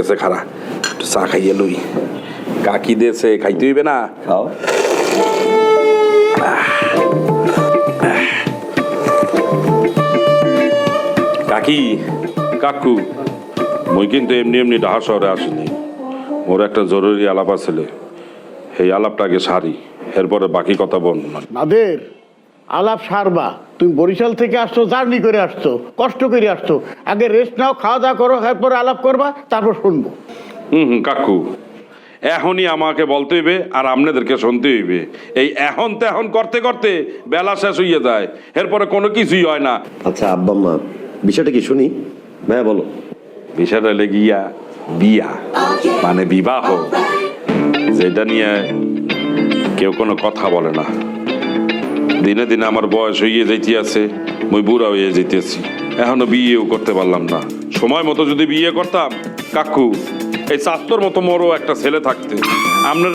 গেছে খারা একটু চা খাইয়ে লই কাকি দেছে খাইতে হইবে না খাও। কাকি কাকু মুই কিন্তু এমনি এমনি ঢাকা শহরে আসিনি মোর একটা জরুরি আলাপ আছে এই আলাপটাকে সারি এরপরে বাকি কথা বল নাদের আলাপ সারবা তুমি বরিশাল থেকে আসছো, জার্নি করে আসছো, কষ্ট করে আসছো, আগে রেস্ট নাও, খাওয়া দাওয়া করো, এরপরে আলাপ করবা, তারপর শুনবো। কাকু এখনই আমাকে বলতে হইবে আর আপনাদেরকে শুনতে হইবে। এই এখন তেখন করতে করতে বেলা শেষ হইয়া যায়, এরপরে কোনো কিছুই হয় না। আচ্ছা আব্বা আম্মা, বিষয়টা কি শুনি? ভাইয়া বলো। বিষয়টা লেগিয়া বিয়া মানে বিবাহ, যেটা নিয়ে কেউ কোনো কথা বলে না। দিনে দিনে আমার বয়স হইয়ে যাইতে আছে, মুই বুড়া হইয়ে যাইতেছি, এখনো বিয়েও করতে পারলাম না। সময় মতো যদি বিয়ে করতাম কাকু, এই চাস্তর মতো মোরও একটা ছেলে থাকতে। আপনার